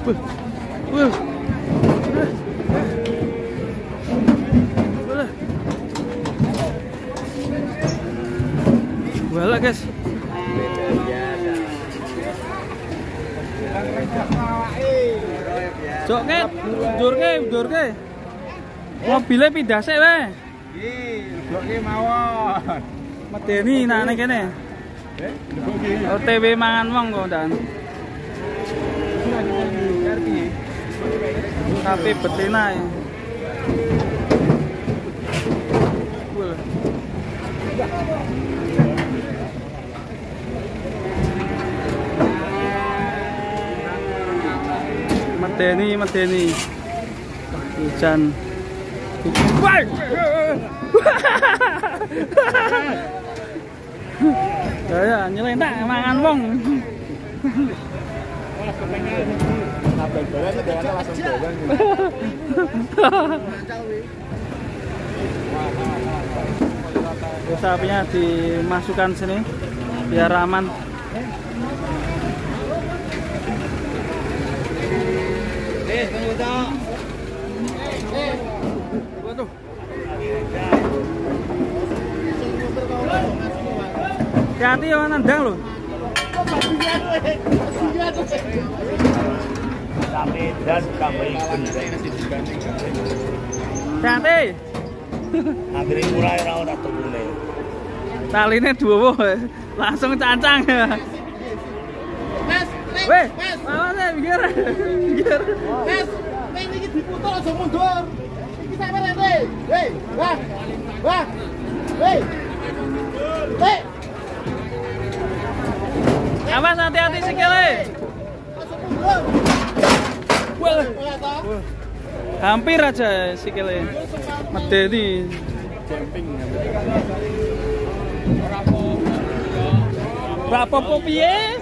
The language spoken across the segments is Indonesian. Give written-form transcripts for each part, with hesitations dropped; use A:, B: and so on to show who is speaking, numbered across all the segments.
A: Wah. Wala guys. Jok ke, mundur ke. Mobilnya pindah sih weh.
B: Nggih, jokke mawon.
A: Medeni nak ning kene. OTW mangan wong kok dan. Tapi betina ya. Medeni. Hujan. Wah. Ya nyelentak mangan wong. Sapinya dimasukkan sini biar aman.
B: Tunggu dah.
A: Waduh. Hati-hati ya nendang loh.
B: Tapi dan kambing
A: Hati.
B: Akhirnya mulai ora tukune.
A: Taline duwowo langsung cancang. Weh, awas ya, mikir.
C: Mas, ning iki diputul aja mundur. Iki sampe rene. Hei, wah. Hei. Hei.
A: Awas hati-hati sikile.
C: Aja mundur.
A: Wah. Hampir aja sikile. Medeni. Rapopo piye?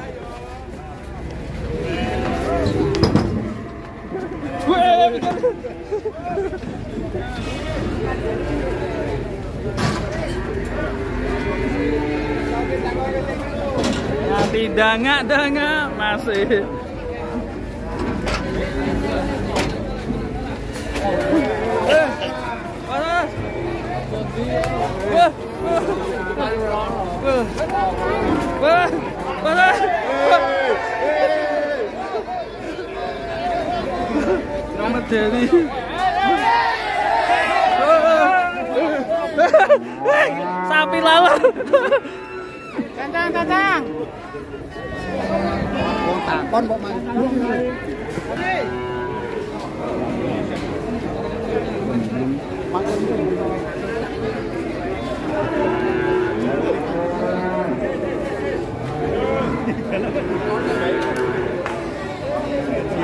A: Nanti danga masih. Panas. Panas. Selamat jadi. Sapi lalat.
C: Kacang. Wong takon kok mang.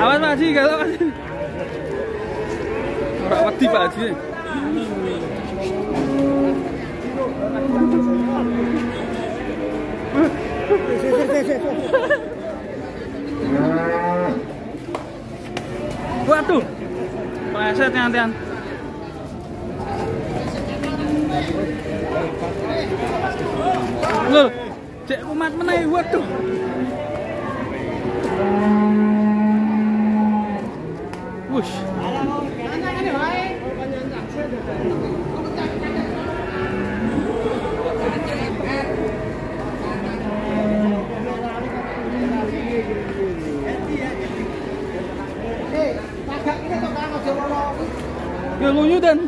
A: Awas Pak Haji kalau ora wedi Pak Haji. Waduh. Pleset nyantian. Loh, cek kumat meneh waduh. Wush. Ya luyu dan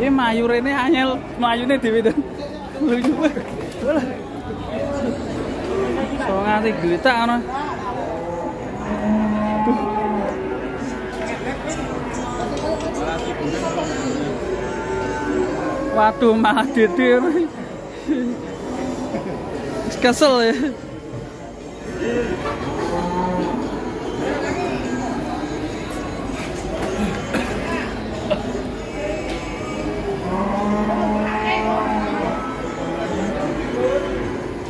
A: ini mayur ini anyel melayunya dewe dan luyu so nganti gelitak ana. Waduh malah dedir. Kesel ya.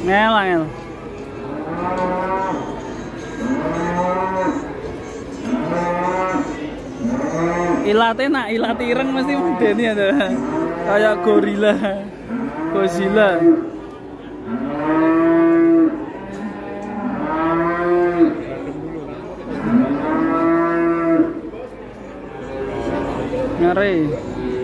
A: Ngel. Ilat ireng mesti medeni ada. Kayak gorila. Godzilla. Mari.